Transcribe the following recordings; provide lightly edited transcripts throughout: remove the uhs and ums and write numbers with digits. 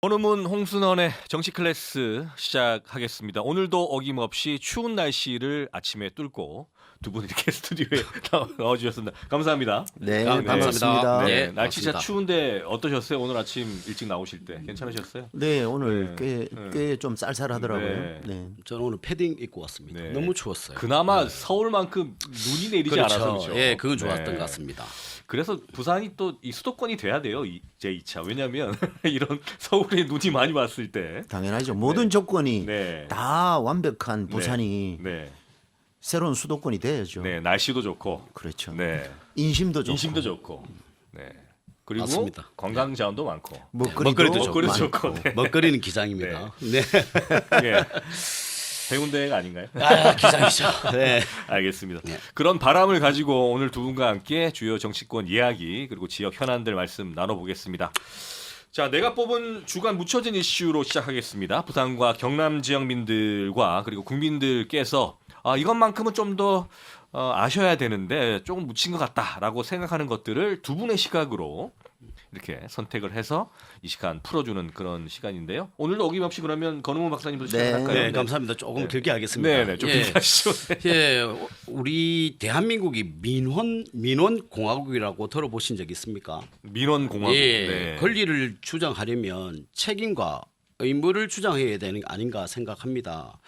원어문 홍순원의 정치 클래스 시작하겠습니다. 오늘도 어김없이 추운 날씨를 아침에 뚫고 두 분 이렇게 스튜디오에 나와주셨습니다. 감사합니다. 네, 네. 반갑습니다. 네, 네, 날씨 진짜 반갑습니다. 추운데 어떠셨어요? 오늘 아침 일찍 나오실 때 괜찮으셨어요? 네, 오늘 네. 꽤 좀 쌀쌀하더라고요. 네. 네. 저는 오늘 패딩 입고 왔습니다. 네. 너무 추웠어요. 그나마 서울만큼 눈이 내리지 그렇죠. 않아서 그렇죠. 예, 그건 좋았던 네. 것 같습니다. 그래서 부산이 또 이 수도권이 돼야 돼요. 제 2차. 왜냐하면 이런 서울에 눈이 많이 왔을 때. 당연하죠. 모든 조건이 네. 다 완벽한 부산이 네. 새로운 수도권이 돼야죠. 네. 날씨도 좋고. 그렇죠. 네. 인심도 좋고. 인심도 좋고. 네. 그리고 맞습니다. 관광 자원도 많고. 먹거리도 먹거리도 많고. 좋고. 네. 먹거리는 기장입니다. 네. 예. 해운대가 아닌가요? 아, 기장이죠. 네. 알겠습니다. 네. 그런 바람을 가지고 오늘 두 분과 함께 주요 정치권 이야기 그리고 지역 현안들 말씀 나눠보겠습니다. 자, 내가 뽑은 주간 묻혀진 이슈로 시작하겠습니다. 부산과 경남 지역민들과 그리고 국민들께서 이것만큼은 좀 더 아셔야 되는데 조금 묻힌 것 같다라고 생각하는 것들을 두 분의 시각으로 이렇게 선택을 해서 이 시간 풀어주는 그런 시간인데요. 오늘도 어김없이 그러면 건우문 박사님부터 네. 시작할까요? 네, 감사합니다. 조금 길게 하겠습니다. 네네, 좀 길게 하시죠. 네. 예, 우리 대한민국이 민원 공화국이라고 들어보신 적 있습니까? 민원공화국. 예, 네. 권리를 주장하려면 책임과 의무를 주장해야 되는 게 아닌가 생각합니다.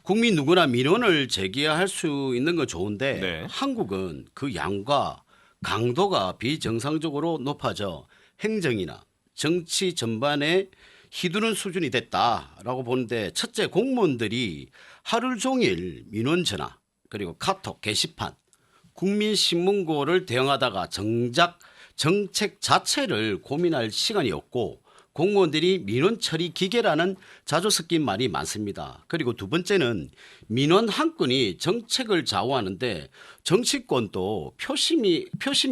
국민 누구나 민원을 제기할 수 있는 건 좋은데 네. 한국은 그 양과 강도가 비정상적으로 높아져 행정이나 정치 전반에 휘두른 수준이 됐다라고 보는데 첫째, 공무원들이 하루 종일 민원 전화 그리고 카톡 게시판 국민신문고를 대응하다가 정작 정책 자체를 고민할 시간이 없고 공무원들이 민원 처리 기계라는 자주 섞인 말이 많습니다. 그리고 두 번째는 민원 한 건이 정책을 좌우하는데 정치권도 표심이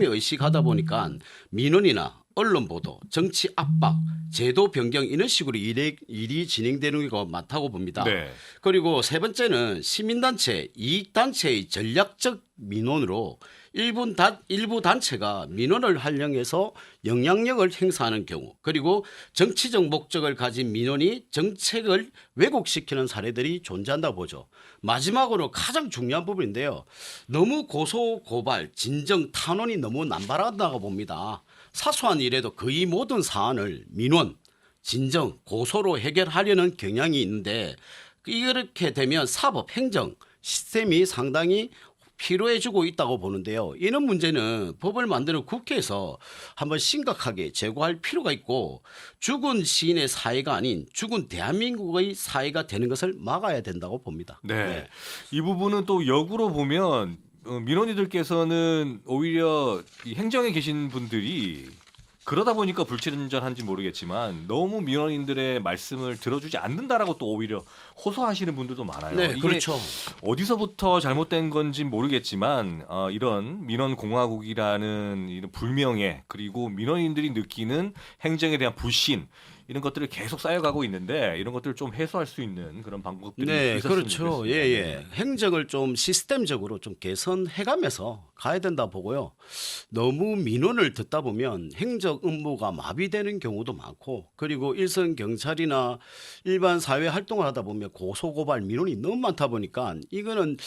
의식하다 보니까 민원이나 언론 보도, 정치 압박, 제도 변경 이런 식으로 일이 진행되는 경우가 많다고 봅니다. 네. 그리고 세 번째는 시민단체, 이익단체의 전략적 민원으로 일부 단체가 민원을 활용해서 영향력을 행사하는 경우 그리고 정치적 목적을 가진 민원이 정책을 왜곡시키는 사례들이 존재한다고 보죠. 마지막으로 가장 중요한 부분인데요. 너무 고소, 고발, 진정, 탄원이 너무 남발한다고 봅니다. 사소한 일에도 거의 모든 사안을 민원, 진정, 고소로 해결하려는 경향이 있는데 이렇게 되면 사법, 행정 시스템이 상당히 필요해지고 있다고 보는데요. 이런 문제는 법을 만드는 국회에서 한번 심각하게 제고할 필요가 있고 죽은 시인의 사회가 아닌 죽은 대한민국의 사회가 되는 것을 막아야 된다고 봅니다. 네. 이 부분은 또 역으로 보면 민원인들께서는 오히려 이 행정에 계신 분들이 그러다 보니까 불친절한지 모르겠지만 너무 민원인들의 말씀을 들어주지 않는다라고 또 오히려 호소하시는 분들도 많아요. 네, 이게 그렇죠. 어디서부터 잘못된 건지 모르겠지만 이런 민원 공화국이라는 이런 불명예 그리고 민원인들이 느끼는 행정에 대한 불신 이런 것들을 계속 쌓여가고 있는데 이런 것들을 좀 해소할 수 있는 그런 방법들이 네, 있었으면 그렇죠. 좋겠습니다. 예, 예. 행정을 좀 시스템적으로 좀 개선해가면서 가야 된다 보고요. 너무 민원을 듣다 보면 행정 업무가 마비되는 경우도 많고 그리고 일선 경찰이나 일반 사회 활동을 하다 보면 고소고발 민원이 너무 많다 보니까 이거는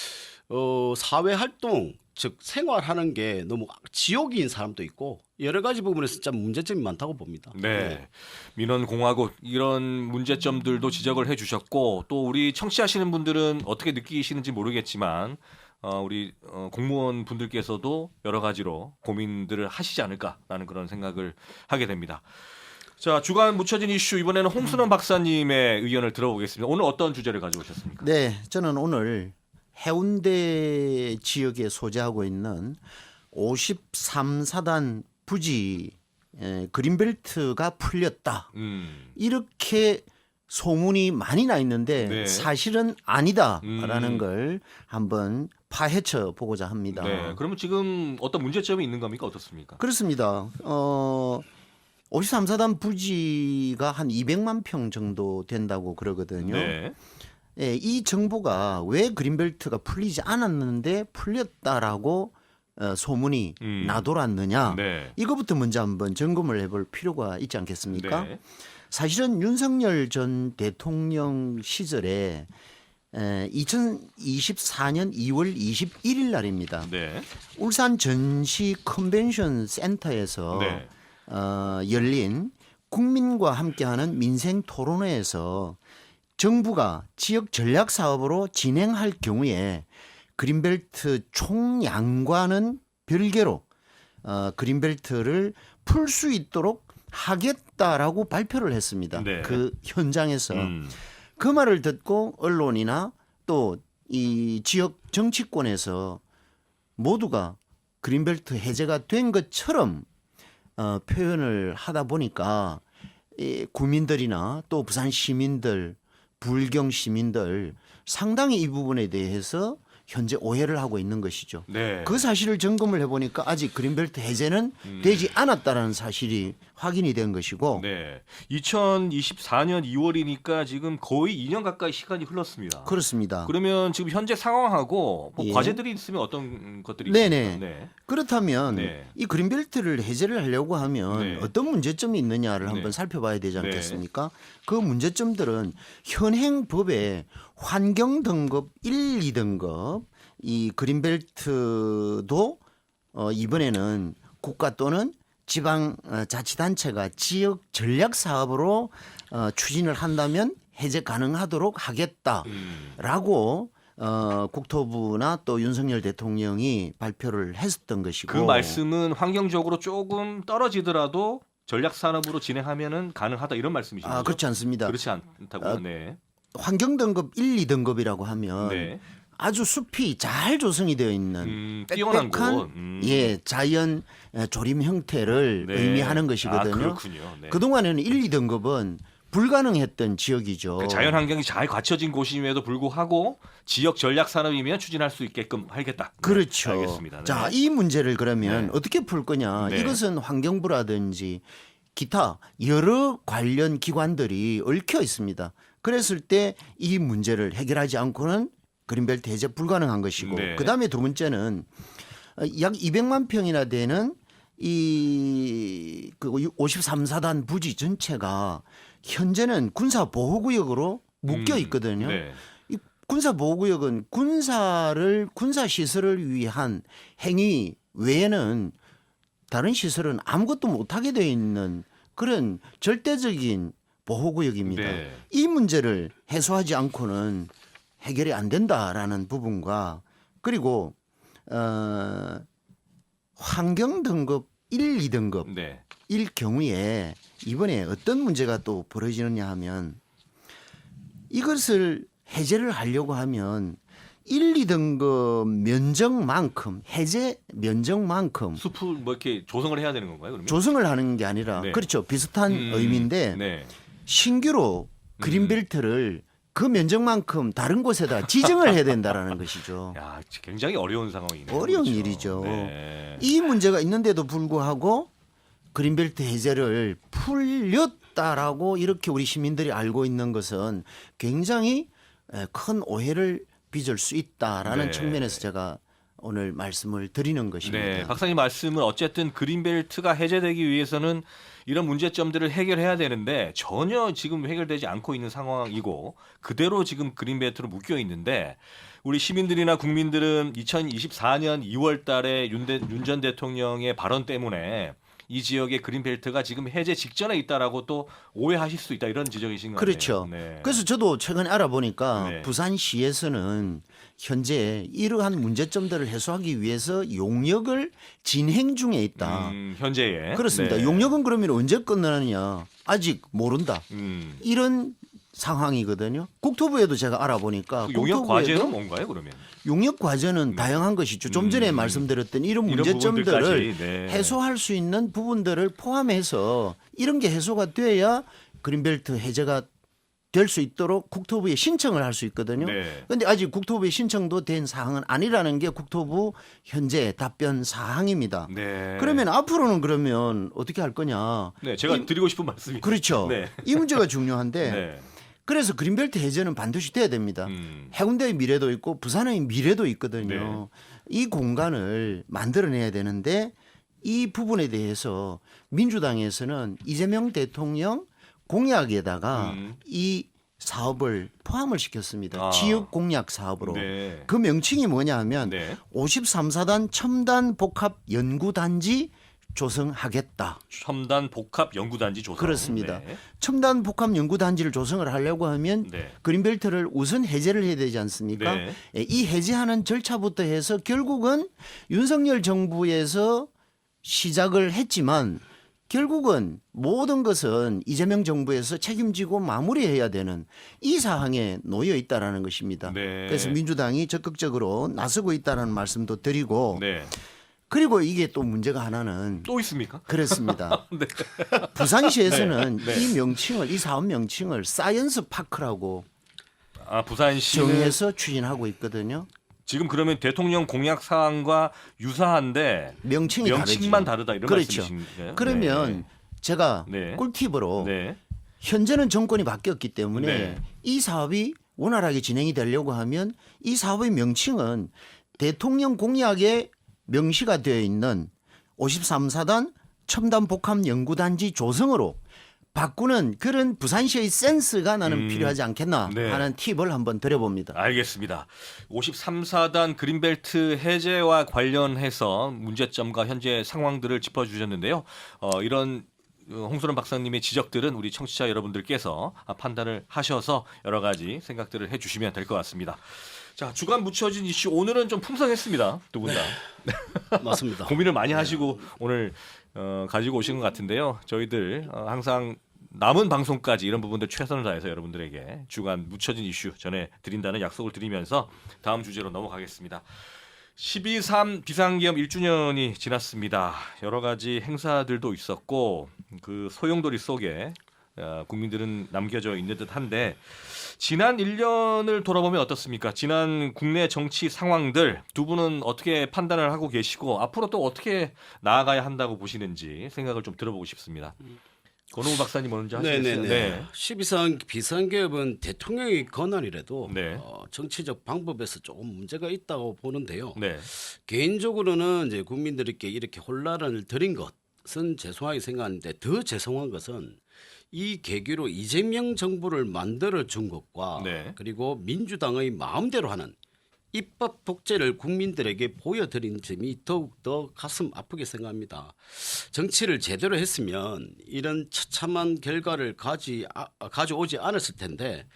사회 활동 즉 생활하는 게 너무 지옥인 사람도 있고 여러 가지 부분에서 진짜 문제점이 많다고 봅니다. 네. 민원 공화국 이런 문제점들도 지적을 해주셨고 또 우리 청취하시는 분들은 어떻게 느끼시는지 모르겠지만 우리 공무원 분들께서도 여러 가지로 고민들을 하시지 않을까라는 그런 생각을 하게 됩니다. 자, 주간 묻혀진 이슈 이번에는 홍순원 박사님의 의견을 들어보겠습니다. 오늘 어떤 주제를 가져오셨습니까? 네, 저는 오늘 해운대 지역에 소재하고 있는 53사단 부지 그린벨트가 풀렸다. 이렇게 소문이 많이 나 있는데 네. 사실은 아니다라는 걸 한번 파헤쳐 보고자 합니다. 네. 그러면 지금 어떤 문제점이 있는 겁니까? 어떻습니까? 그렇습니다. 53사단 부지가 한 200만 평 정도 된다고 그러거든요. 네. 예, 이 정보가 왜 그린벨트가 풀리지 않았는데 풀렸다라고 소문이 나돌았느냐. 네. 이거부터 먼저 한번 점검을 해볼 필요가 있지 않겠습니까? 네. 사실은 윤석열 전 대통령 시절에 2024년 2월 21일 날입니다. 네. 울산 전시 컨벤션 센터에서 네. 열린 국민과 함께하는 민생 토론회에서 정부가 지역 전략 사업으로 진행할 경우에 그린벨트 총량과는 별개로 그린벨트를 풀 수 있도록 하겠다라고 발표를 했습니다. 네. 그 현장에서 그 말을 듣고 언론이나 또 이 지역 정치권에서 모두가 그린벨트 해제가 된 것처럼 표현을 하다 보니까 이 구민들이나 또 부산 시민들, 불경 시민들 상당히 이 부분에 대해서 현재 오해를 하고 있는 것이죠. 네. 그 사실을 점검을 해보니까 아직 그린벨트 해제는 되지 않았다는 사실이 확인이 된 것이고 네. 2024년 2월이니까 지금 거의 2년 가까이 시간이 흘렀습니다. 그렇습니다. 그러면 지금 현재 상황하고 뭐 예. 과제들이 있으면 어떤 것들이 네네. 있습니까? 네. 그렇다면 네. 이 그린벨트를 해제를 하려고 하면 네. 어떤 문제점이 있느냐를 한번 네. 살펴봐야 되지 네. 않겠습니까? 그 문제점들은 현행 법에 환경 등급 1, 2등급 이 그린벨트도 이번에는 국가 또는 지방 자치단체가 지역 전략 사업으로 추진을 한다면 해제 가능하도록 하겠다라고 국토부나 또 윤석열 대통령이 발표를 했었던 것이고 그 말씀은 환경적으로 조금 떨어지더라도 전략 산업으로 진행하면은 가능하다 이런 말씀이신 거죠? 그렇지 않습니다. 그렇지 않다고요. 네. 환경 등급 1, 2등급이라고 하면 네. 아주 숲이 잘 조성이 되어 있는 뛰어난 빽빽한 곳. 예 자연 조림 형태를 네. 의미하는 것이거든요. 그렇군요. 네. 그동안에는 1, 2등급은 불가능했던 지역이죠. 그 자연 환경이 잘 갖춰진 곳임에도 불구하고 지역 전략 산업이면 추진할 수 있게끔 하겠다. 네, 그렇죠. 알겠습니다. 네. 자, 이 문제를 그러면 네. 어떻게 풀 거냐? 네. 이것은 환경부라든지 기타 여러 관련 기관들이 얽혀 있습니다. 그랬을 때 이 문제를 해결하지 않고는 그린벨트 해제 불가능한 것이고 네. 그다음에 두 번째는 약 200만 평이나 되는 이 53사단 부지 전체가 현재는 군사 보호구역으로 묶여 있거든요. 네. 이 군사 보호구역은 군사 시설을 위한 행위 외에는 다른 시설은 아무것도 못하게 되어 있는 그런 절대적인 보호구역입니다. 네. 이 문제를 해소하지 않고는 해결이 안 된다라는 부분과 그리고 환경 등급 1, 2등급 네. 일 경우에 이번에 어떤 문제가 또 벌어지느냐 하면 이것을 해제를 하려고 하면 1, 2등급 면적만큼 해제 면적만큼 숲을 뭐 이렇게 조성을 해야 되는 건가요? 그러면? 조성을 하는 게 아니라 네. 그렇죠. 비슷한 의미인데 네. 신규로 그린벨트를 그 면적만큼 다른 곳에다 지정을 해야 된다라는 것이죠. 야, 굉장히 어려운 상황이네요. 어려운 그렇죠. 일이죠. 네. 이 문제가 있는데도 불구하고 그린벨트 해제를 풀렸다라고 이렇게 우리 시민들이 알고 있는 것은 굉장히 큰 오해를 빚을 수 있다라는 네. 측면에서 제가 오늘 말씀을 드리는 것입니다. 네, 박사님 말씀은 어쨌든 그린벨트가 해제되기 위해서는 이런 문제점들을 해결해야 되는데 전혀 지금 해결되지 않고 있는 상황이고 그대로 지금 그린벨트로 묶여 있는데 우리 시민들이나 국민들은 2024년 2월 달에 윤 전 대통령의 발언 때문에 이 지역의 그린벨트가 지금 해제 직전에 있다라고 또 오해하실 수 있다 이런 지적이신 것 그렇죠. 같아요. 네. 그래서 저도 최근에 알아보니까 네. 부산시에서는 현재 이러한 문제점들을 해소하기 위해서 용역을 진행 중에 있다. 현재에 그렇습니다. 네. 용역은 그러면 언제 끝나느냐? 아직 모른다. 음. 이런 상황이거든요. 국토부에도 제가 알아보니까 그 용역 국토부에도 과제는 뭔가요, 그러면? 용역 과제는 다양한 것이죠. 좀 전에 말씀드렸던 이런 이런 문제점들을 부분들까지, 네. 해소할 수 있는 부분들을 포함해서 이런 게 해소가 돼야 그린벨트 해제가 될 수 있도록 국토부에 신청을 할 수 있거든요. 네. 그런데 아직 국토부에 신청도 된 사항은 아니라는 게 국토부 현재 답변 사항입니다. 네. 그러면 앞으로는 그러면 어떻게 할 거냐? 네, 제가 드리고 싶은 말씀이 그렇죠. 네. 이 문제가 중요한데 네. 그래서 그린벨트 해제는 반드시 돼야 됩니다. 음. 해운대의 미래도 있고 부산의 미래도 있거든요. 네. 이 공간을 만들어내야 되는데 이 부분에 대해서 민주당에서는 이재명 대통령 공약에다가 이 사업을 포함을 시켰습니다. 아. 지역 공약 사업으로. 네. 그 명칭이 뭐냐 하면 네. 53사단 첨단 복합 연구단지 조성하겠다. 첨단 복합 연구단지 조성. 그렇습니다. 네. 첨단 복합 연구단지를 조성을 하려고 하면 네. 그린벨트를 우선 해제를 해야 되지 않습니까? 네. 이 해제하는 절차부터 해서 결국은 윤석열 정부에서 시작을 했지만 결국은 모든 것은 이재명 정부에서 책임지고 마무리해야 되는 이 사항에 놓여 있다라는 것입니다. 네. 그래서 민주당이 적극적으로 나서고 있다는 말씀도 드리고 네. 그리고 이게 또 문제가 하나는 또 있습니까? 그렇습니다. 네. 부산시에서는 네. 네. 이 명칭을 이 사업 명칭을 사이언스 파크라고 아, 부산시는 정해서 추진하고 있거든요. 지금 그러면 대통령 공약 사항과 유사한데 명칭이 명칭만 다르죠. 다르다 이런 그렇죠. 말씀이신가요? 그러면 제가 네. 꿀팁으로 네. 현재는 정권이 바뀌었기 때문에 네. 이 사업이 원활하게 진행이 되려고 하면 이 사업의 명칭은 대통령 공약에 명시가 되어 있는 53사단 첨단 복합 연구단지 조성으로 바꾸는 그런 부산시의 센스가 나는 필요하지 않겠나 네. 하는 팁을 한번 드려봅니다. 알겠습니다. 53사단 그린벨트 해제와 관련해서 문제점과 현재 상황들을 짚어주셨는데요. 이런 홍소론 박사님의 지적들은 우리 청취자 여러분들께서 판단을 하셔서 여러 가지 생각들을 해주시면 될 것 같습니다. 자, 주간 묻혀진 이슈 오늘은 좀 풍성했습니다. 두 분 다. 맞습니다. 고민을 많이 하시고 오늘 가지고 오신 것 같은데요. 저희들 항상 남은 방송까지 이런 부분들 최선을 다해서 여러분들에게 주간 묻혀진 이슈 전해드린다는 약속을 드리면서 다음 주제로 넘어가겠습니다. 12.3 비상계엄 1주년이 지났습니다. 여러 가지 행사들도 있었고 그 소용돌이 속에 국민들은 남겨져 있는 듯한데 지난 1년을 돌아보면 어떻습니까? 지난 국내 정치 상황들 두 분은 어떻게 판단을 하고 계시고 앞으로 또 어떻게 나아가야 한다고 보시는지 생각을 좀 들어보고 싶습니다. 권호우 박사님 먼저 하시겠어요? 네네네. 12상 비상계엄은 대통령의 권한이라도 네. 정치적 방법에서 조금 문제가 있다고 보는데요. 네. 개인적으로는 이제 국민들에게 이렇게 혼란을 드린 것은 죄송하게 생각하는데 더 죄송한 것은 이 계기로 이재명 정부를 만들어 준 것과 네. 그리고 민주당의 마음대로 하는 입법 독재를 국민들에게 보여드린 점이 더욱더 가슴 아프게 생각합니다. 정치를 제대로 했으면 이런 처참한 결과를 가져오지 않았을 텐데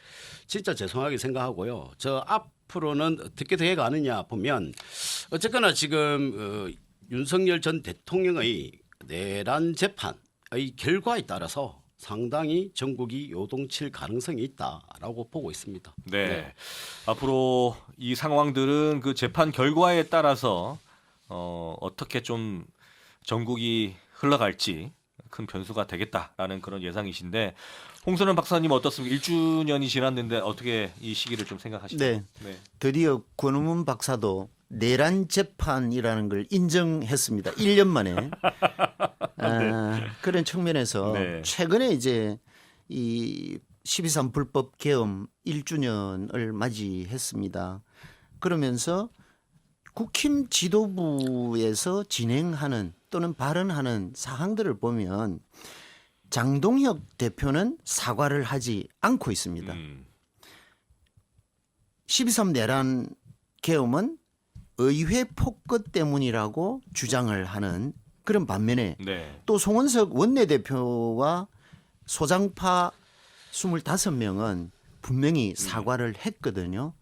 진짜 죄송하게 생각하고요. 저 앞으로는 어떻게 돼가느냐 보면 어쨌거나 지금 윤석열 전 대통령의 내란 재판의 결과에 따라서 상당히 전국이 요동칠 가능성이 있다라고 보고 있습니다. 네. 앞으로 이 상황들은 그 재판 결과에 따라서 어떻게 좀 전국이 흘러갈지 큰 변수가 되겠다라는 그런 예상이신데 홍선원 박사님 어떻습니까? 1주년이 지났는데 어떻게 이 시기를 좀 생각하시나요? 네. 드디어 권은문 박사도 내란 재판이라는 걸 인정했습니다. 1년 만에. 그런 측면에서 네. 최근에 이제 이 12.3 불법 계엄 1주년을 맞이했습니다. 그러면서 국힘 지도부에서 진행하는 또는 발언하는 사항들을 보면 장동혁 대표는 사과를 하지 않고 있습니다. 12.3 내란 계엄은 의회 폭거 때문이라고 주장을 하는 그런 반면에 네. 또 송원석 원내대표와 소장파 25명은 분명히 사과를 했거든요.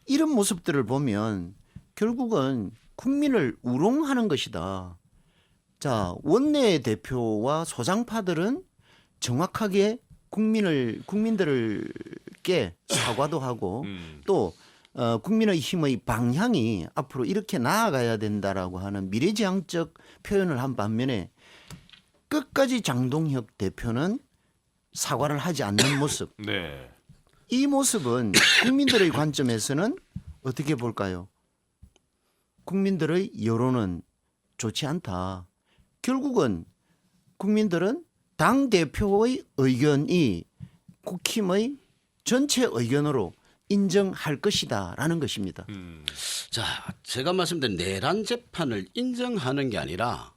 이런 모습들을 보면 결국은 국민을 우롱하는 것이다. 자, 원내대표와 소장파들은 정확하게 국민들께 사과도 하고 또 국민의힘의 방향이 앞으로 이렇게 나아가야 된다라고 하는 미래지향적 표현을 한 반면에 끝까지 장동혁 대표는 사과를 하지 않는 모습. 네. 이 모습은 국민들의 관점에서는 어떻게 볼까요? 국민들의 여론은 좋지 않다. 결국은 국민들은 당 대표의 의견이 국힘의 전체 의견으로 인정할 것이다라는 것입니다. 자, 제가 말씀드린 내란 재판을 인정하는 게 아니라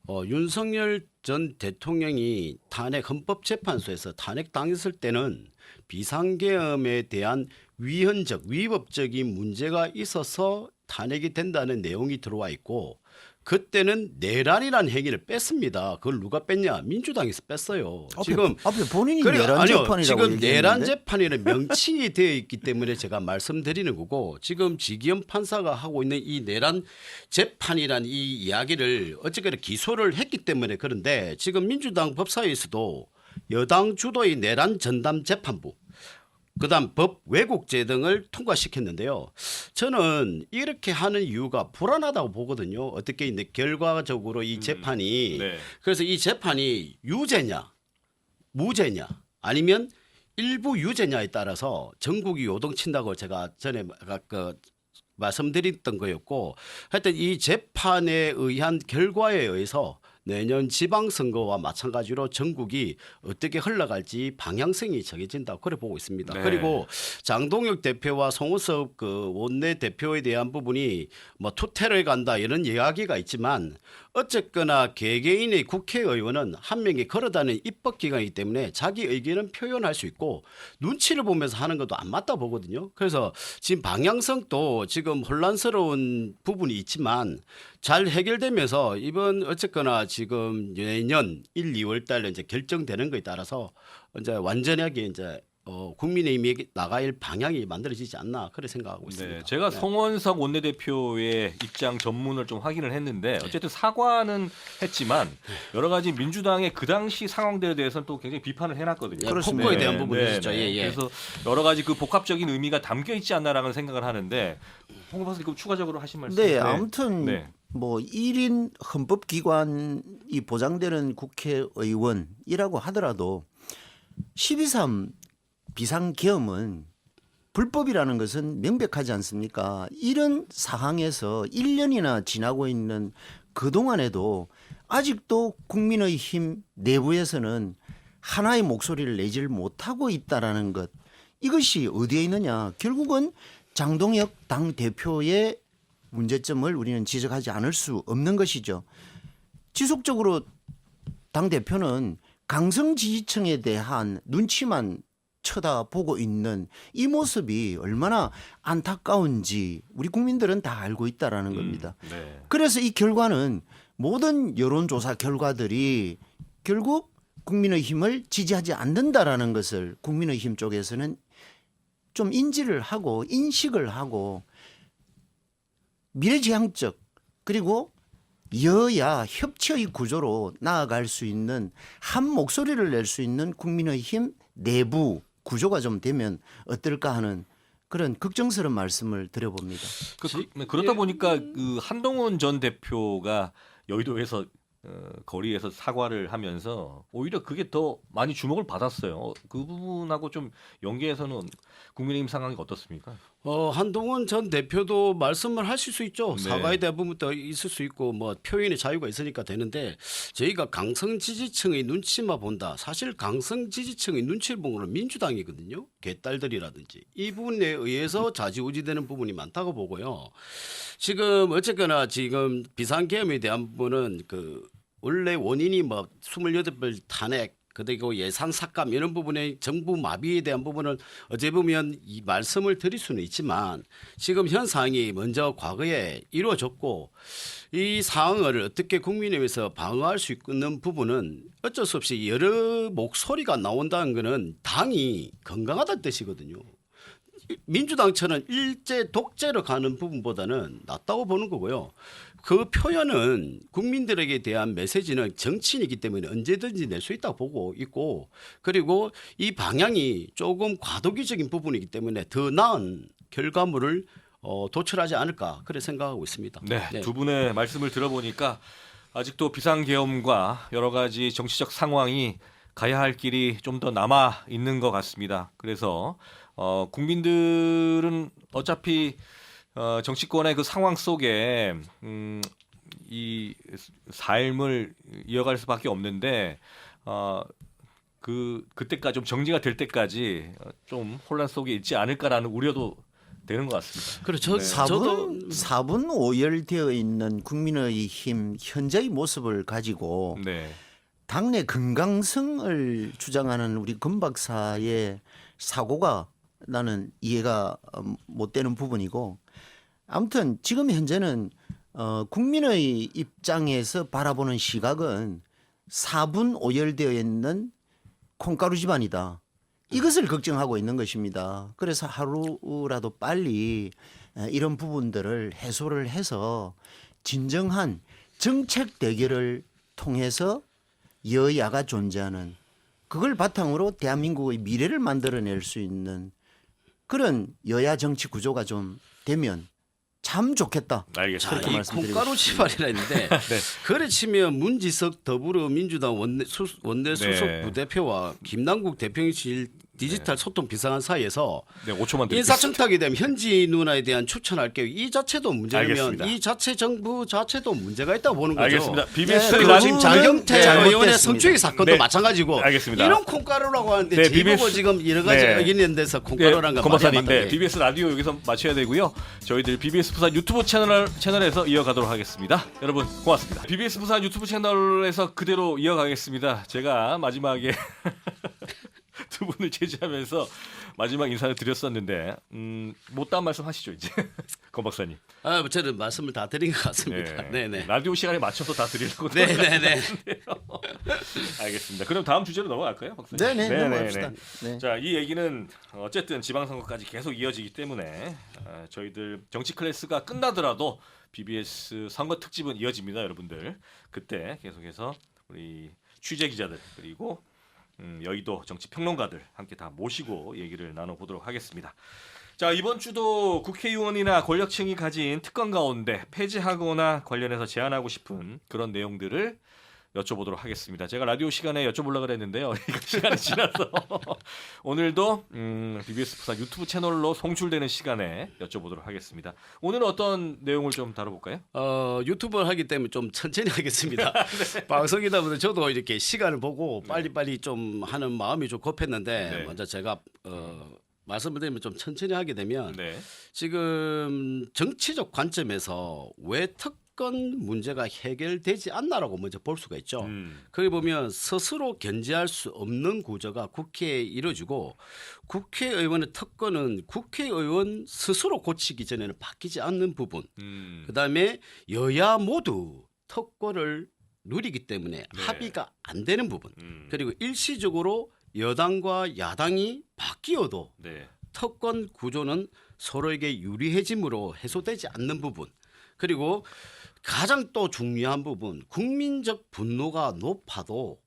윤석열 전 대통령이 탄핵 헌법재판소에서 탄핵 당했을 때는 비상계엄에 대한 위헌적 위법적인 문제가 있어서 탄핵이 된다는 내용이 들어와 있고 그때는 내란이라는 행위를 뺐습니다. 그걸 누가 뺐냐? 민주당에서 뺐어요. 지금 앞에 본인이 그래, 내란 아니요. 재판이라고 지금 얘기했는데 내란 재판이라는 명칭이 되어 있기 때문에 제가 말씀드리는 거고 지금 지기현 판사가 하고 있는 이 내란 재판이라는 이 이야기를 어쨌거나 기소를 했기 때문에 그런데 지금 민주당 법사위에서도 여당 주도의 내란 전담 재판부 그다음 법 왜곡죄 등을 통과시켰는데요. 저는 이렇게 하는 이유가 불안하다고 보거든요. 어떻게 이제 결과적으로 이 재판이 네. 그래서 이 재판이 유죄냐 무죄냐 아니면 일부 유죄냐에 따라서 전국이 요동친다고 제가 전에 말씀드렸던 거였고 하여튼 이 재판에 의한 결과에 의해서 내년 지방선거와 마찬가지로 전국이 어떻게 흘러갈지 방향성이 정해진다 그래 보고 있습니다. 네. 그리고 장동혁 대표와 송우섭 그 원내 대표에 대한 부분이 뭐 투테러에 간다 이런 이야기가 있지만 어쨌거나 개개인의 국회의원은 한 명이 걸어다니는 입법기관이기 때문에 자기 의견은 표현할 수 있고 눈치를 보면서 하는 것도 안 맞다 보거든요. 그래서 지금 방향성도 지금 혼란스러운 부분이 있지만 잘 해결되면서 이번 어쨌거나 지금 내년 1, 2월 달에 이제 결정되는 거에 따라서 이제 완전하게 이제 국민의힘이 나갈 방향이 만들어지지 않나 그렇게 생각하고 있습니다. 네, 제가 송원석 원내대표의 입장 전문을 좀 확인을 했는데 어쨌든 사과는 했지만 여러 가지 민주당의 그 당시 상황들에 대해서는 또 굉장히 비판을 해놨거든요. 그렇습니다. 폭거에 대한 네, 부분이죠. 네, 네. 예, 예. 그래서 여러 가지 그 복합적인 의미가 담겨 있지 않나라는 생각을 하는데 홍 박사님 추가적으로 하신 말씀. 네, 아무튼 네. 뭐 1인 헌법기관이 보장되는 국회의원이라고 하더라도 12.3 비상계엄은 불법이라는 것은 명백하지 않습니까? 이런 상황에서 1년이나 지나고 있는 그동안에도 아직도 국민의힘 내부에서는 하나의 목소리를 내질 못하고 있다라는 것. 이것이 어디에 있느냐? 결국은 장동혁 당대표의 문제점을 우리는 지적하지 않을 수 없는 것이죠. 지속적으로 당대표는 강성 지지층에 대한 눈치만 쳐다보고 있는 이 모습이 얼마나 안타까운지 우리 국민들은 다 알고 있다라는 겁니다. 네. 그래서 이 결과는 모든 여론조사 결과들이 결국 국민의힘을 지지하지 않는다라는 것을 국민의힘 쪽에서는 좀 인지를 하고 인식을 하고 미래지향적 그리고 여야 협치의 구조로 나아갈 수 있는 한 목소리를 낼 수 있는 국민의힘 내부 구조가 좀 되면 어떨까 하는 그런 걱정스러운 말씀을 드려봅니다. 그렇다 보니까 그 한동훈 전 대표가 여의도에서 거리에서 사과를 하면서 오히려 그게 더 많이 주목을 받았어요. 그 부분하고 좀 연계해서는 국민의힘 상황이 어떻습니까? 한동훈 전 대표도 말씀을 하실 수 있죠. 네. 사과에 대한 부분도 있을 수 있고 뭐 표현의 자유가 있으니까 되는데 저희가 강성 지지층의 눈치만 본다. 사실 강성 지지층의 눈치를 보는 건 민주당이거든요. 개딸들이라든지 이 부분에 의해서 좌지우지되는 부분이 많다고 보고요. 지금 어쨌거나 지금 비상계엄에 대한 부분은 그 원래 원인이 뭐 28별 탄핵 그리고 예산 삭감 이런 부분의 정부 마비에 대한 부분은 어찌 보면 이 말씀을 드릴 수는 있지만 지금 현 상황이 먼저 과거에 이루어졌고 이 상황을 어떻게 국민의힘에서 방어할 수 있는 부분은 어쩔 수 없이 여러 목소리가 나온다는 것은 당이 건강하다는 뜻이거든요. 민주당처럼 일제 독재로 가는 부분보다는 낫다고 보는 거고요. 그 표현은 국민들에게 대한 메시지는 정치인이기 때문에 언제든지 낼 수 있다고 보고 있고 그리고 이 방향이 조금 과도기적인 부분이기 때문에 더 나은 결과물을 도출하지 않을까 그렇게 생각하고 있습니다. 네, 네. 두 분의 말씀을 들어보니까 아직도 비상계엄과 여러 가지 정치적 상황이 가야 할 길이 좀 더 남아 있는 것 같습니다. 그래서 국민들은 어차피 정치권의 그 상황 속에 이 삶을 이어갈 수밖에 없는데 그때까지 좀 정리가 될 때까지 좀 혼란 속에 있지 않을까라는 우려도 되는 것 같습니다. 그렇죠. 네. 저도 4분 오열되어 있는 국민의힘 현재의 모습을 가지고 네. 당내 건강성을 주장하는 우리 금 박사의 사고가 나는 이해가 못 되는 부분이고 아무튼 지금 현재는 국민의 입장에서 바라보는 시각은 4분 오열되어 있는 콩가루 집안이다. 이것을 걱정하고 있는 것입니다. 그래서 하루라도 빨리 이런 부분들을 해소를 해서 진정한 정책 대결을 통해서 여야가 존재하는 그걸 바탕으로 대한민국의 미래를 만들어낼 수 있는 그런 여야 정치 구조가 좀 되면 참 좋겠다. 알겠습니다. 그렇게 이 말씀드리고 콩가루 집안이라 했는데 그래 치면 문지석 더불어민주당 원내 수석 네. 부대표와 김남국 대표실 디지털 소통 비상한 사이에서 네, 5초만 드리겠습니다. 인사청탁이 되면 현지 누나에 대한 추천할게요. 이 자체도 문제면 알겠습니다. 이 자체 정부 자체도 문제가 있다고 보는 거죠. 알겠습니다. BBS 그리고 라디오- 지금 장경태 네, 의원의 잘못됐습니다. 성추행 사건도 네, 마찬가지고 알겠습니다. 이런 콩가루라고 하는데 네, 제보고 BBS 지금 여러 가지 네. 있는 데서 콩가루란 건 말이 안 검사님, 맞다. 네, BBS 라디오 여기서 마쳐야 되고요. 저희들 BBS 부산 유튜브 채널에서 이어가도록 하겠습니다. 여러분 고맙습니다. BBS 부산 유튜브 채널에서 그대로 이어가겠습니다. 제가 마지막에 두 분을 제지하면서 마지막 인사를 드렸었는데 못다한 말씀 하시죠 이제 검 박사님. 아, 저는 말씀을 다 드린 것 같습니다. 네, 네. 라디오 시간에 맞춰서 다 드리려고. 네, 네, 네. 알겠습니다. 그럼 다음 주제로 넘어갈까요, 박사님? 네네 넘어갑시다. 네. 자, 이 얘기는 어쨌든 지방선거까지 계속 이어지기 때문에 저희들 정치 클래스가 끝나더라도 BBS 선거 특집은 이어집니다, 여러분들. 그때 계속해서 우리 취재 기자들 그리고 여의도 정치 평론가들 함께 다 모시고 얘기를 나눠보도록 하겠습니다. 자, 이번 주도 국회의원이나 권력층이 가진 특권 가운데 폐지하거나 관련해서 제안하고 싶은 그런 내용들을 여쭤보도록 하겠습니다. 제가 라디오 시간에 여쭤보려고 그랬는데요. 이거 시간이 지나서 오늘도 BBS 부산 유튜브 채널로 송출되는 시간에 여쭤보도록 하겠습니다. 오늘은 어떤 내용을 좀 다뤄볼까요? 유튜브를 하기 때문에 좀 천천히 하겠습니다. 방송이다 보니 저도 이렇게 시간을 보고 빨리빨리 좀 하는 마음이 좀 급했는데 네. 먼저 제가 말씀을 드리면 좀 천천히 하게 되면 네. 지금 정치적 관점에서 왜 특권 문제가 해결되지 않나라고 먼저 볼 수가 있죠. 거기 보면 스스로 견제할 수 없는 구조가 국회에 이루어지고 국회의원의 특권은 국회의원 스스로 고치기 전에는 바뀌지 않는 부분. 그다음에 여야 모두 특권을 누리기 때문에 합의가 안 되는 부분. 그리고 일시적으로 여당과 야당이 바뀌어도 네. 특권 구조는 서로에게 유리해짐으로 해소되지 않는 부분. 그리고 가장 또 중요한 부분, 국민적 분노가 높아도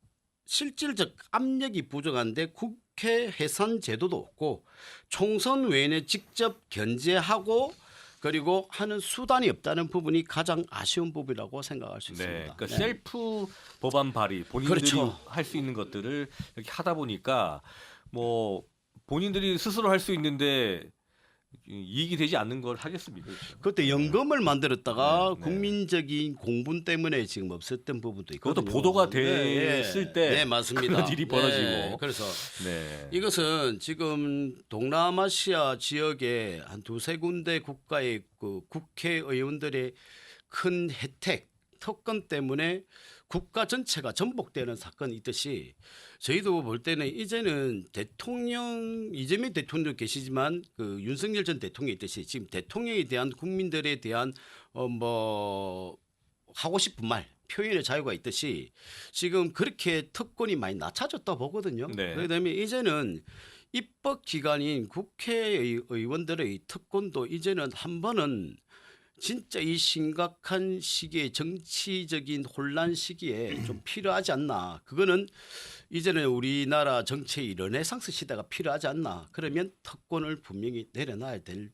실질적 압력이 부족한데 국회 해산 제도도 없고 총선 외에 직접 견제하고 그리고 하는 수단이 없다는 부분이 가장 아쉬운 부분이라고 생각할 수 있습니다. 네, 그러니까 네. 셀프 법안 발의 본인들이 그렇죠. 할 수 있는 것들을 이렇게 하다 보니까 뭐 본인들이 스스로 할 수 있는데 이익이 되지 않는 걸 하겠습니다. 그렇죠? 그때 연금을 만들었다가 네. 국민적인 공분 때문에 지금 없었던 부분도 있거든요. 그것도 보도가 됐을 때 네, 맞습니다. 그런 일이 벌어지고. 네, 그래서 네. 이것은 지금 동남아시아 지역의 한 두세 군데 국가의 그 국회의원들의 큰 혜택, 특권 때문에 국가 전체가 전복되는 사건이 있듯이 저희도 볼 때는 이제는 대통령 이재명 대통령 계시지만 그 윤석열 전 대통령이 있듯이 지금 대통령에 대한 국민들에 대한 뭐 하고 싶은 말 표현의 자유가 있듯이 지금 그렇게 특권이 많이 낮아졌다 보거든요. 네. 그다음에 이제는 입법 기관인 국회의원들의 특권도 이제는 한 번은 진짜 이 심각한 시기에 정치적인 혼란 시기에 좀 필요하지 않나. 그거는 이제는 우리나라 정치의 르네상스 시대가 필요하지 않나. 그러면 특권을 분명히 내려놔야 될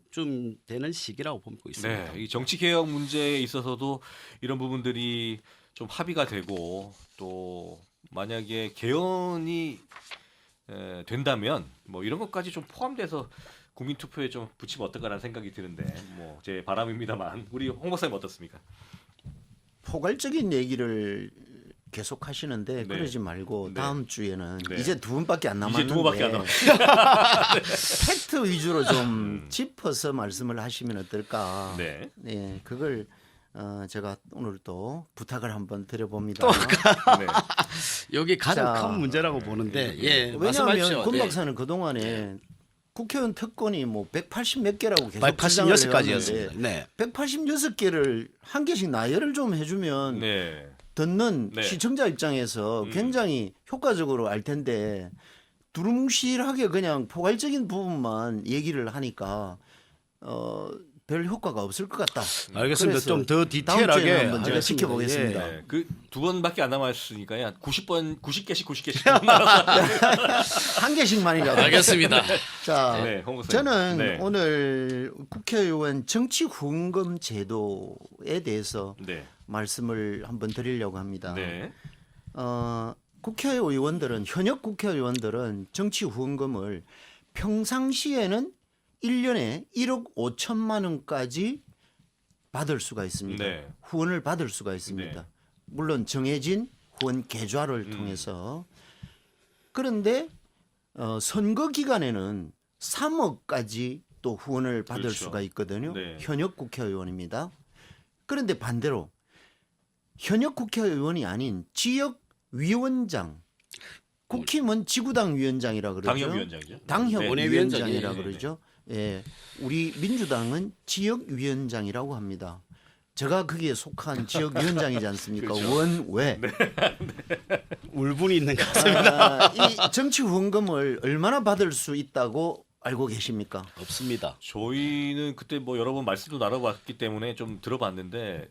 좀 되는 시기라고 보고 있습니다. 네, 이 정치 개혁 문제에 있어서도 이런 부분들이 좀 합의가 되고 또 만약에 개헌이 된다면 뭐 이런 것까지 좀 포함돼서 국민 투표에 좀 붙이면 어떨까라는 생각이 드는데 뭐 제 바람입니다만 우리 홍 박사님 어떻습니까? 포괄적인 얘기를 계속 하시는데 네. 그러지 말고 네. 다음 주에는 네. 이제 두 분밖에 안 남았는데 이제 두 분밖에 안 남았어요. 팩트 위주로 좀 짚어서 말씀을 하시면 어떨까. 네. 네, 그걸 제가 오늘 또 부탁을 한번 드려봅니다. 네. 여기 가장 자, 큰 문제라고 보는데 예, 왜냐하면 말씀하십시오. 권 네. 박사는 그동안에 국회의원 특권이 뭐 180 몇 개라고 계속 186가지였습니다. 네. 186개를 한 개씩 나열을 좀 해주면 네. 듣는 네. 시청자 입장에서 굉장히 효과적으로 알 텐데 두루뭉실하게 그냥 포괄적인 부분만 얘기를 하니까 별 효과가 없을 것 같다. 알겠습니다. 그래서 좀 더 다음 디테일하게 주에는 한번 제가 알겠습니다. 지켜보겠습니다. 네. 그 두 번밖에 안 남았으니까 90개씩 한 개씩만이라도. 알겠습니다. 자, 네, 홍 박사님. 저는 네. 오늘 국회의원 정치 후원금 제도에 대해서 네. 말씀을 한번 드리려고 합니다. 네. 국회의원들은 현역 국회의원들은 정치 후원금을 평상시에는 1년에 1억 5천만 원까지 받을 수가 있습니다. 네. 후원을 받을 수가 있습니다. 네. 물론 정해진 후원 계좌를 통해서. 그런데 선거 기간에는 3억까지 또 후원을 받을 그렇죠. 수가 있거든요. 네. 현역 국회의원입니다. 그런데 반대로 현역 국회의원이 아닌 지역위원장, 국힘은 지구당 위원장이라 그러죠. 당협위원장이죠. 당협 네. 위원장이라 네. 그러죠. 예, 우리 민주당은 지역위원장이라고 합니다. 제가 거기에 속한 지역위원장이지 않습니까? 그렇죠. 원외. 울분이 있는 것 같습니다. 이 정치 후원금을 얼마나 받을 수 있다고 알고 계십니까? 없습니다. 저희는 그때 뭐 여러 번 말씀도 나눠봤기 때문에 좀 들어봤는데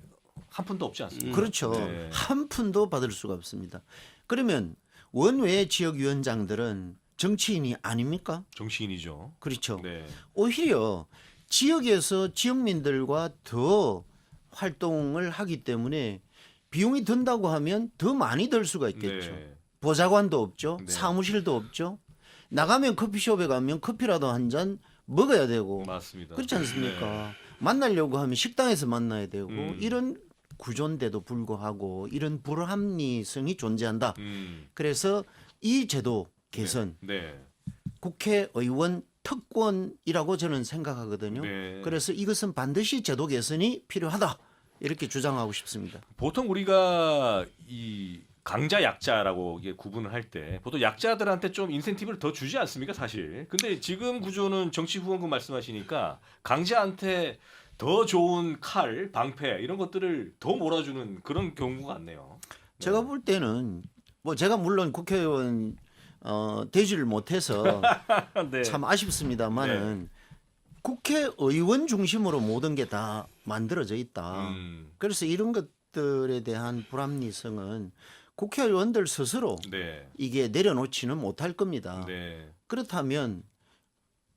한 푼도 없지 않습니까? 그렇죠. 네. 한 푼도 받을 수가 없습니다. 그러면 원외 지역위원장들은 정치인이 아닙니까? 정치인이죠. 그렇죠. 네. 오히려 지역에서 지역민들과 더 활동을 하기 때문에 비용이 든다고 하면 더 많이 들 수가 있겠죠. 네. 보좌관도 없죠. 네. 사무실도 없죠. 나가면 커피숍에 가면 커피라도 한 잔 먹어야 되고 맞습니다. 그렇지 않습니까? 만나려고 하면 식당에서 만나야 되고 음. 이런 구조인데도 불구하고 이런 불합리성이 존재한다. 음. 그래서 이 제도 개선 네. 국회의원 특권이라고 저는 생각하거든요. 네. 그래서 이것은 반드시 제도 개선이 필요하다. 이렇게 주장하고 싶습니다. 보통 우리가 이 강자 약자라고 이게 구분을 할 때 보통 약자들한테 좀 인센티브를 더 주지 않습니까, 사실. 근데 지금 구조는 정치 후원금 말씀하시니까 강자한테 더 좋은 칼, 방패 이런 것들을 더 몰아주는 그런 경우 같네요. 제가 볼 때는 뭐 제가 물론 국회의원 되지를 못해서 네. 참 아쉽습니다만은 국회의원 중심으로 모든 게 다 만들어져 있다. 그래서 이런 것들에 대한 불합리성은 국회의원들 스스로 네. 이게 내려놓지는 못할 겁니다. 네. 그렇다면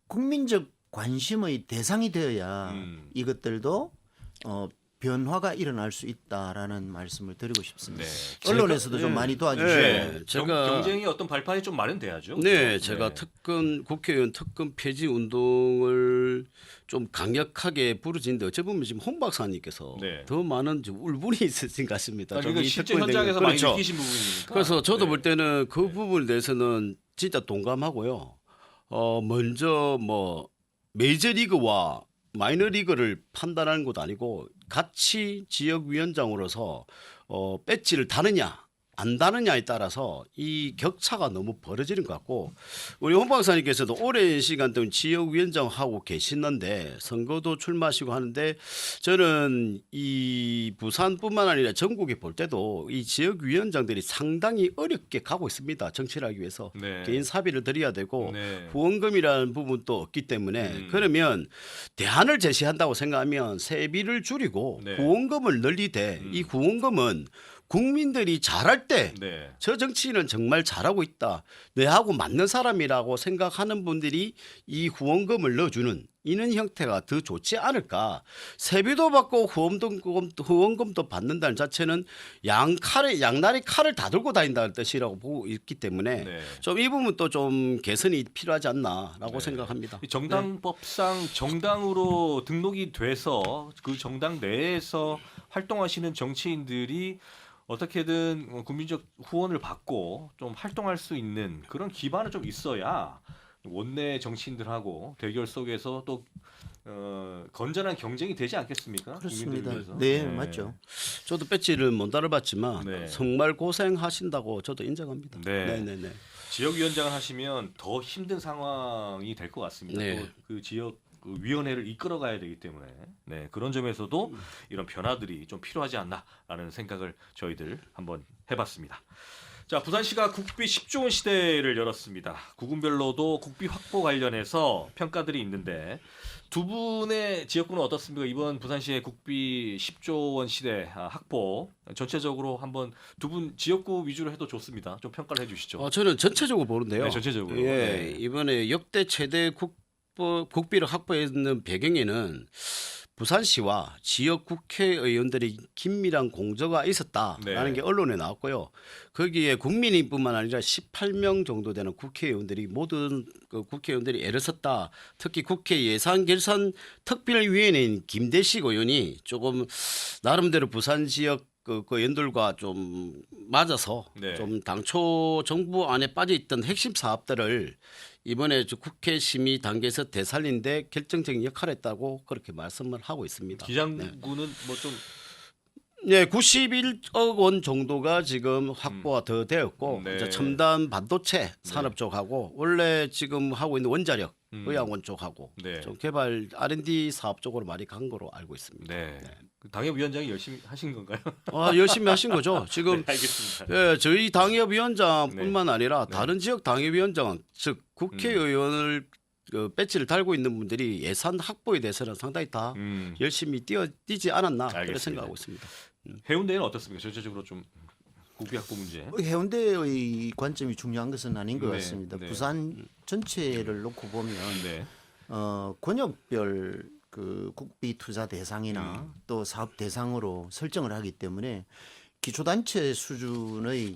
국민적 관심의 대상이 되어야 이것들도 변화가 일어날 수 있다라는 말씀을 드리고 싶습니다. 네. 언론에서도 좀 많이 도와주시고 네. 제가 경쟁이 어떤 발판이 좀 마련돼야죠. 네, 그렇죠? 제가 네. 국회의원 특권 폐지 운동을 좀 강력하게 부르짖는데 어찌 보면 지금 홍 박사님께서 네. 더 많은 좀 울분이 있으신 것 같습니다. 아니, 좀 이거 이 실제 특권에 대해서. 현장에서 많이 그렇죠. 느끼신 부분이니까. 그래서 저도 네. 볼 때는 그 부분에 대해서는 진짜 동감하고요. 먼저 뭐 메이저리그와 마이너리그를 판단하는 것도 아니고 같이 지역위원장으로서 배지를 다느냐 안 다느냐에 따라서 이 격차가 너무 벌어지는 것 같고 우리 홍 박사님께서도 오랜 시간 동안 지역위원장 하고 계시는데 선거도 출마하시고 하는데 저는 이 부산뿐만 아니라 전국에 볼 때도 이 지역위원장들이 상당히 어렵게 가고 있습니다. 정치를 하기 위해서 네. 개인 사비를 들여야 되고 네. 후원금이라는 부분도 없기 때문에 그러면 대안을 제시한다고 생각하면 세비를 줄이고 네. 후원금을 늘리되 이 후원금은 국민들이 잘할 때 저 네. 정치인은 정말 잘하고 있다. 내하고 맞는 사람이라고 생각하는 분들이 이 후원금을 넣어주는 이런 형태가 더 좋지 않을까. 세비도 받고 후원금도 받는다는 자체는 양날의 칼을 다 들고 다닌다는 뜻이라고 보고 있기 때문에 네. 좀 이 부분도 좀 개선이 필요하지 않나라고 네. 생각합니다. 이 정당법상 정당으로 등록이 돼서 그 정당 내에서 활동하시는 정치인들이 어떻게든 국민적 후원을 받고 좀 활동할 수 있는 그런 기반은 좀 있어야 원내 정치인들하고 대결 속에서 또 건전한 경쟁이 되지 않겠습니까? 국민들을 그렇습니다. 위해서. 네, 맞죠. 저도 배지를 못 달아봤지만 네. 정말 고생하신다고 저도 인정합니다. 네. 네. 지역위원장을 하시면 더 힘든 상황이 될 것 같습니다. 네. 또 그 지역 그 위원회를 이끌어가야 되기 때문에 네, 그런 점에서도 이런 변화들이 좀 필요하지 않나라는 생각을 저희들 한번 해봤습니다. 자, 부산시가 국비 10조 원 시대를 열었습니다. 구군별로도 국비 확보 관련해서 평가들이 있는데 두 분의 지역구는 어떻습니까? 이번 부산시의 국비 10조 원 시대 확보 전체적으로 한번 두 분 지역구 위주로 해도 좋습니다. 좀 평가를 해주시죠. 저는 전체적으로 보는데요. 네, 전체적으로. 예, 네. 이번에 역대 최대 국비를 확보했는 배경에는 부산시와 지역 국회의원들의 긴밀한 공조가 있었다라는 네. 게 언론에 나왔고요. 거기에 국민인뿐만 아니라 18명 정도 되는 국회의원들이 모든 그 국회의원들이 애를 썼다. 특히 국회 예산결산 특별위원회인 김대식 의원이 조금 나름대로 부산 지역 그 의원들과 좀 맞아서 네. 좀 당초 정부 안에 빠져 있던 핵심 사업들을 이번에 국회 심의 단계에서 되살린데 결정적인 역할을 했다고 그렇게 말씀을 하고 있습니다. 기장구는 뭐좀 네, 91억 원 정도가 지금 확보가 더 되었고 네. 이제 첨단 반도체 산업 쪽하고 원래 지금 하고 있는 원자력 의약원 쪽하고 네. 좀 개발 R&D 사업 쪽으로 많이 간 거로 알고 있습니다. 네. 그 당협위원장이 열심히 하신 건가요? 열심히 하신 거죠. 지금 네, 알겠습니다. 예, 저희 당협위원장뿐만 네. 아니라 다른 지역 당협위원장 즉 국회의원을 그 배지를 달고 있는 분들이 예산 확보에 대해서는 상당히 다 열심히 뛰지 않았나 그렇게 알겠습니다. 생각하고 있습니다. 해운대는 어떻습니까? 전체적으로 좀 국비 확보 문제. 해운대의 관점이 중요한 것은 아닌 것 네, 같습니다. 네. 부산 전체를 놓고 보면 네. 권역별 그 국비 투자 대상이나 또 사업 대상으로 설정을 하기 때문에 기초단체 수준의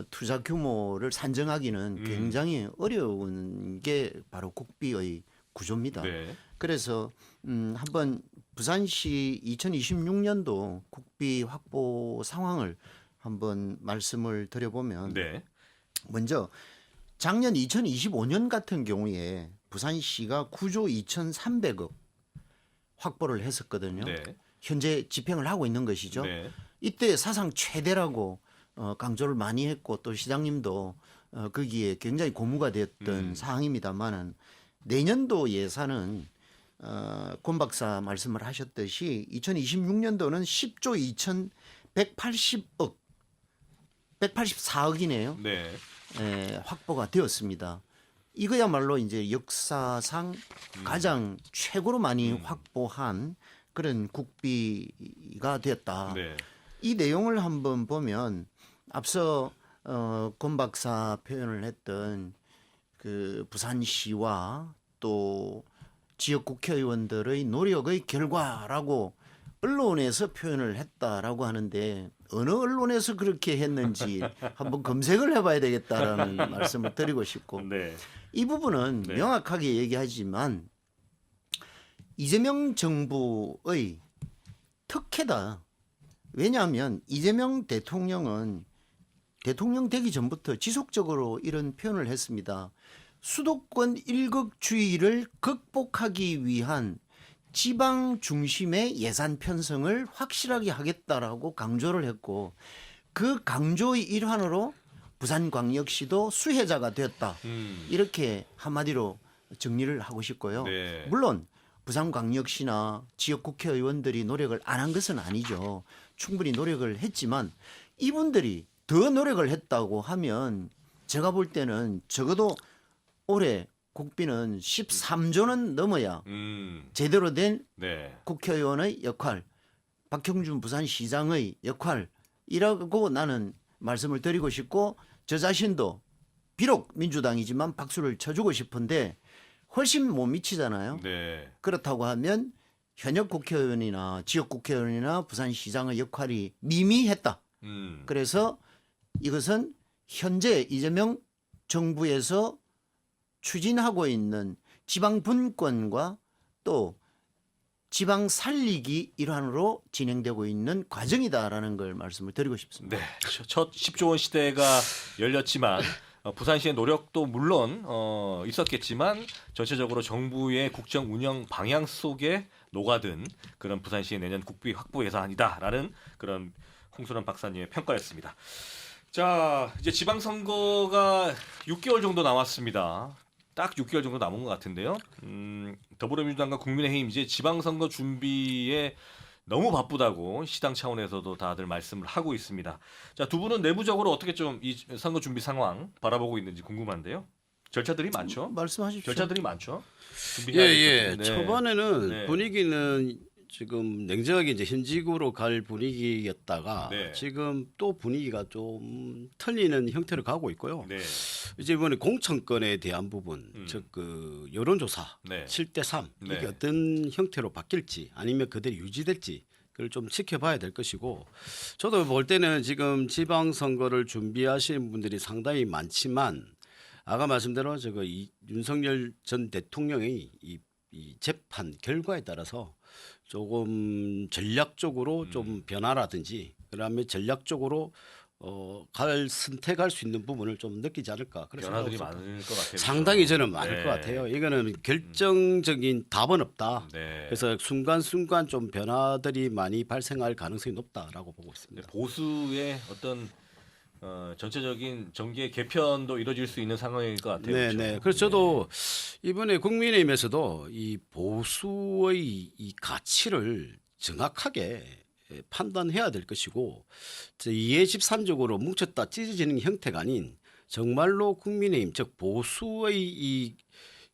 투자 규모를 산정하기는 굉장히 어려운 게 바로 국비의 구조입니다. 네. 그래서 한번 부산시 2026년도 국비 확보 상황을 한번 말씀을 드려보면 네. 먼저 작년 2025년 같은 경우에 부산시가 9조 2,300억 확보를 했었거든요. 네. 현재 집행을 하고 있는 것이죠. 네. 이때 사상 최대라고 강조를 많이 했고 또 시장님도 거기에 굉장히 고무가 됐던 사항입니다만은 내년도 예산은 권 박사 말씀을 하셨듯이 2026년도는 10조 2,180억 184억이네요. 네. 확보가 되었습니다. 이거야말로 이제 역사상 가장 최고로 많이 확보한 그런 국비가 되었다. 네. 이 내용을 한번 보면 앞서 권 박사 표현을 했던 그 부산시와 또 지역 국회의원들의 노력의 결과라고 언론에서 표현을 했다라고 하는데 어느 언론에서 그렇게 했는지 한번 검색을 해봐야 되겠다라는 말씀을 드리고 싶고 네. 이 부분은 네. 명확하게 얘기하지만 이재명 정부의 특혜다. 왜냐하면 이재명 대통령은 대통령 되기 전부터 지속적으로 이런 표현을 했습니다. 수도권 일극주의를 극복하기 위한 지방 중심의 예산 편성을 확실하게 하겠다라고 강조를 했고 그 강조의 일환으로 부산광역시도 수혜자가 되었다. 이렇게 한마디로 정리를 하고 싶고요. 네. 물론 부산광역시나 지역 국회의원들이 노력을 안 한 것은 아니죠. 충분히 노력을 했지만 이분들이 더 노력을 했다고 하면 제가 볼 때는 적어도 올해 국비는 13조는 넘어야 제대로 된 네. 국회의원의 역할, 박형준 부산시장의 역할이라고 나는 말씀을 드리고 싶고 저 자신도 비록 민주당이지만 박수를 쳐주고 싶은데 훨씬 못 미치잖아요. 네. 그렇다고 하면 현역 국회의원이나 지역 국회의원이나 부산시장의 역할이 미미했다. 그래서 이것은 현재 이재명 정부에서 추진하고 있는 지방 분권과 또 지방 살리기 일환으로 진행되고 있는 과정이다라는 걸 말씀을 드리고 싶습니다. 네, 첫 10조 원 시대가 열렸지만 부산시의 노력도 물론 있었겠지만 전체적으로 정부의 국정 운영 방향 속에 녹아든 그런 부산시의 내년 국비 확보 예산이다라는 그런 홍순환 박사님의 평가였습니다. 자, 이제 지방선거가 6개월 정도 남았습니다. 딱 6개월 정도 남은 것 같은데요. 더불어민주당과 국민의힘 이제 지방선거 준비에 너무 바쁘다고 시당 차원에서도 다들 말씀을 하고 있습니다. 자, 두 분은 내부적으로 어떻게 좀 이 선거 준비 상황 바라보고 있는지 궁금한데요. 절차들이 많죠? 말씀하십시오. 절차들이 많죠? 예, 준비해야 예. 될 것들이. 네. 초반에는 네. 분위기는 지금 냉정하게 이제 현직으로 갈 분위기였다가 네. 지금 또 분위기가 좀 틀리는 형태로 가고 있고요. 네. 이제 이번에 공천권에 대한 부분, 즉 그 여론조사 네. 7대3 네. 이게 어떤 형태로 바뀔지 아니면 그대로 유지될지 그걸 좀 지켜봐야 될 것이고 저도 볼 때는 지금 지방선거를 준비하시는 분들이 상당히 많지만 아까 말씀대로 저거 윤석열 전 대통령의 이 재판 결과에 따라서 조금 전략적으로 좀 변화라든지 그다음에 전략적으로 선택할 수 있는 부분을 좀 느끼지 않을까 그런 변화들이 생각이 많을 것 같아요. 상당히 저는 많을 네. 것 같아요. 이거는 결정적인 답은 없다. 네. 그래서 순간순간 좀 변화들이 많이 발생할 가능성이 높다라고 보고 있습니다. 보수의 어떤 전체적인 정계 개편도 이루어질 수 있는 상황일 것 같아요. 네, 그렇죠? 네. 그래서 저도 이번에 국민의힘에서도 이 보수의 이 가치를 정확하게 판단해야 될 것이고 이해집산적으로 뭉쳤다 찢어지는 형태가 아닌 정말로 국민의힘 즉 보수의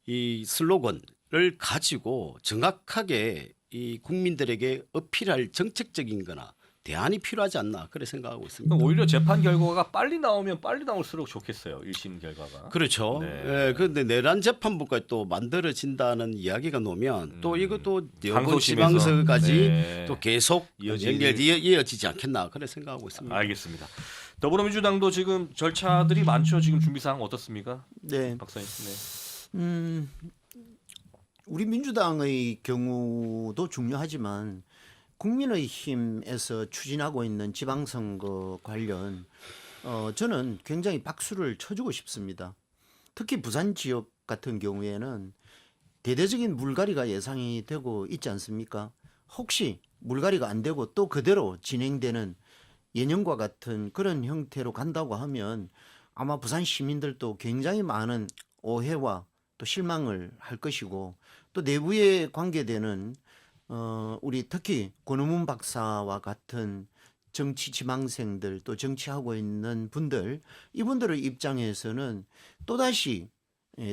이 슬로건을 가지고 정확하게 이 국민들에게 어필할 정책적인 거나 대안이 필요하지 않나 그렇게 생각하고 있습니다. 그럼 오히려 재판 결과가 빨리 나오면 빨리 나올수록 좋겠어요. 1심 결과가. 그렇죠. 네. 예, 그런데 내란 재판부가 또 만들어진다는 이야기가 나오면 또 이것도 여권 항소심에서. 지방서까지 네. 또 계속 이어지지 않겠나 그래 생각하고 있습니다. 알겠습니다. 더불어민주당도 지금 절차들이 많죠. 지금 준비 사항 어떻습니까? 네. 박사님. 네. 우리 민주당의 경우도 중요하지만 국민의힘에서 추진하고 있는 지방선거 관련 저는 굉장히 박수를 쳐주고 싶습니다. 특히 부산 지역 같은 경우에는 대대적인 물갈이가 예상이 되고 있지 않습니까? 혹시 물갈이가 안 되고 또 그대로 진행되는 예년과 같은 그런 형태로 간다고 하면 아마 부산 시민들도 굉장히 많은 오해와 또 실망을 할 것이고 또 내부에 관계되는 우리 특히 권은문 박사와 같은 정치 지망생들 또 정치하고 있는 분들 이분들의 입장에서는 또다시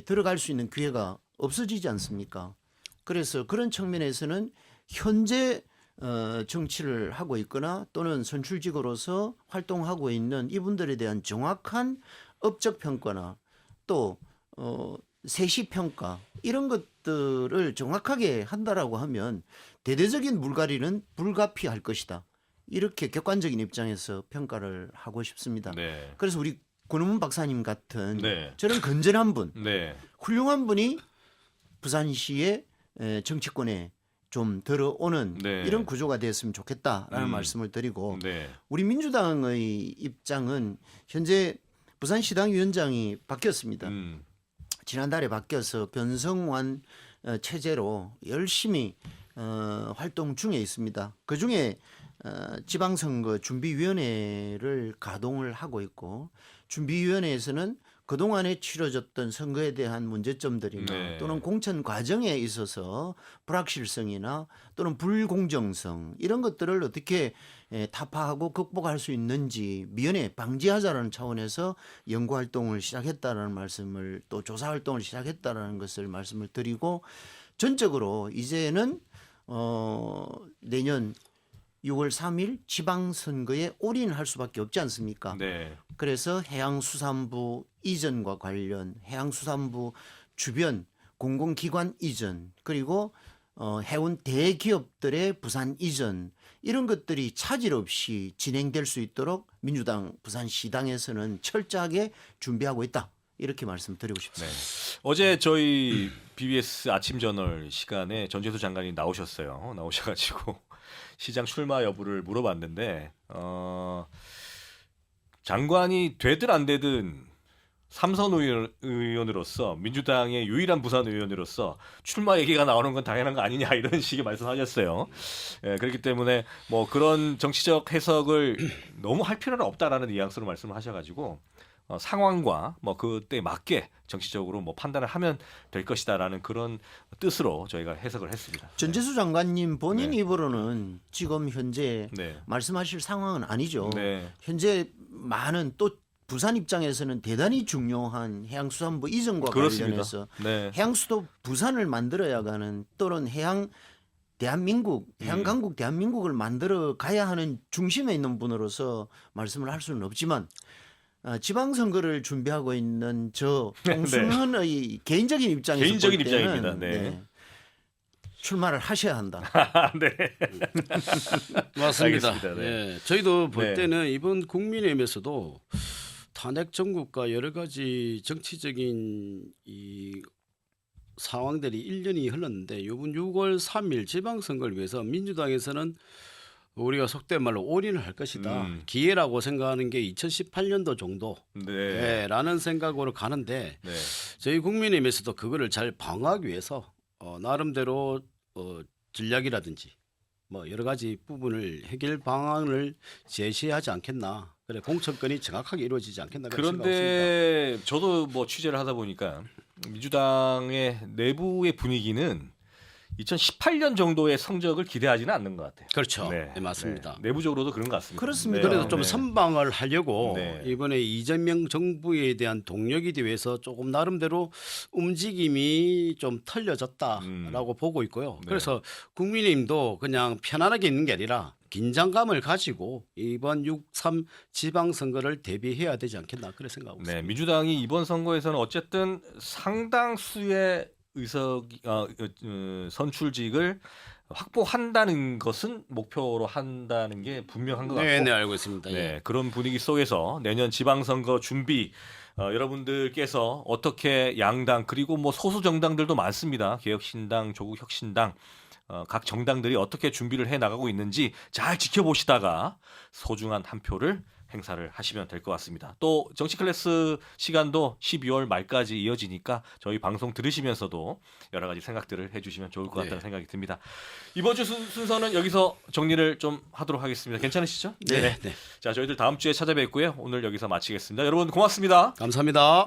들어갈 수 있는 기회가 없어지지 않습니까? 그래서 그런 측면에서는 현재 정치를 하고 있거나 또는 선출직으로서 활동하고 있는 이분들에 대한 정확한 업적 평가나 또 세시 평가 이런 것들을 정확하게 한다라고 하면 대대적인 물갈이는 불가피할 것이다. 이렇게 객관적인 입장에서 평가를 하고 싶습니다. 네. 그래서 우리 권은문 박사님 같은 네. 저는 건전한 분, 네. 훌륭한 분이 부산시의 정치권에 좀 들어오는 네. 이런 구조가 됐으면 좋겠다라는 말씀을 드리고 네. 우리 민주당의 입장은 현재 부산시당 위원장이 바뀌었습니다. 지난달에 바뀌어서 변성환 체제로 열심히 활동 중에 있습니다. 그중에 지방선거 준비위원회를 가동을 하고 있고 준비위원회에서는 그동안에 치러졌던 선거에 대한 문제점들이나 네. 또는 공천 과정에 있어서 불확실성이나 또는 불공정성 이런 것들을 어떻게 타파하고 극복할 수 있는지 미연에 방지하자라는 차원에서 연구 활동을 시작했다라는 말씀을 또 조사 활동을 시작했다라는 것을 말씀을 드리고 전적으로 이제는 내년 6월 3일 지방선거에 올인할 수밖에 없지 않습니까? 네. 그래서 해양수산부 이전과 관련 해양수산부 주변 공공기관 이전 그리고 해운 대기업들의 부산 이전 이런 것들이 차질 없이 진행될 수 있도록 민주당 부산시당에서는 철저하게 준비하고 있다. 이렇게 말씀드리고 싶습니다. 어제 저희 BBS 아침 저널 시간에 전재수 장관이 나오셨어요. 나오셔가지고 시장 출마 여부를 물어봤는데 장관이 되든 안 되든 삼선 의원으로서 민주당의 유일한 부산 의원으로서 출마 얘기가 나오는 건 당연한 거 아니냐 이런 식의 말씀하셨어요. 예, 그렇기 때문에 뭐 그런 정치적 해석을 너무 할 필요는 없다라는 뉘앙스로 말씀을 하셔가지고 상황과 뭐 그때 맞게 정치적으로 뭐 판단을 하면 될 것이다라는 그런 뜻으로 저희가 해석을 했습니다. 전재수 장관님 본인 네. 입으로는 지금 현재 네. 말씀하실 상황은 아니죠. 네. 현재 많은 또 부산 입장에서는 대단히 중요한 해양수산부 이전과 그렇습니다. 관련해서 네. 해양수도 부산을 만들어야가는 또는 대한민국 해양강국 대한민국을 만들어 가야 하는 중심에 있는 분으로서 말씀을 할 수는 없지만 지방선거를 준비하고 있는 저 홍순헌의 개인적인 입장에서 개인적인 볼 때는 입장입니다. 네. 출마를 하셔야 한다. 네. 맞습니다. 알겠습니다. 네. 예, 저희도 볼 네. 때는 이번 국민의힘에서도 탄핵 정국과 여러 가지 정치적인 이 상황들이 1년이 흘렀는데 이번 6월 3일 지방선거를 위해서 민주당에서는 우리가 속된 말로 올인을 할 것이다. 기회라고 생각하는 게 2018년도 정도 네. 라는 생각으로 가는데 네. 저희 국민의힘에서도 그거를 잘 방어하기 위해서 나름대로 전략이라든지 뭐 여러 가지 부분을 해결 방안을 제시하지 않겠나. 그래 공천권이 정확하게 이루어지지 않겠나. 그런데 저도 뭐 취재를 하다 보니까 민주당의 내부의 분위기는 2018년 정도의 성적을 기대하지는 않는 것 같아요. 그렇죠. 네, 맞습니다. 네. 내부적으로도 그런 것 같습니다. 그렇습니다. 그래서 좀 네. 선방을 하려고 네. 이번에 이재명 정부에 대한 동력이 위해서 조금 나름대로 움직임이 좀 털려졌다라고 보고 있고요. 네. 그래서 국민의힘도 그냥 편안하게 있는 게 아니라 긴장감을 가지고 이번 6.3 지방선거를 대비해야 되지 않겠나 그렇게 생각하고 네, 있습니다. 민주당이 이번 선거에서는 어쨌든 상당수의 선출직을 확보한다는 것은 목표로 한다는 게 분명한 것 같고 네, 알고 있습니다. 예. 네, 그런 분위기 속에서 내년 지방선거 준비 여러분들께서 어떻게 양당 그리고 뭐 소수 정당들도 많습니다. 개혁신당, 조국혁신당 각 정당들이 어떻게 준비를 해 나가고 있는지 잘 지켜보시다가 소중한 한 표를 행사를 하시면 될 것 같습니다. 또 정치 클래스 시간도 12월 말까지 이어지니까 저희 방송 들으시면서도 여러 가지 생각들을 해주시면 좋을 것 같다는 생각이 듭니다. 이번 주 순서는 여기서 정리를 좀 하도록 하겠습니다. 괜찮으시죠? 네. 자, 저희들 다음 주에 찾아뵙고요. 오늘 여기서 마치겠습니다. 여러분 고맙습니다. 감사합니다.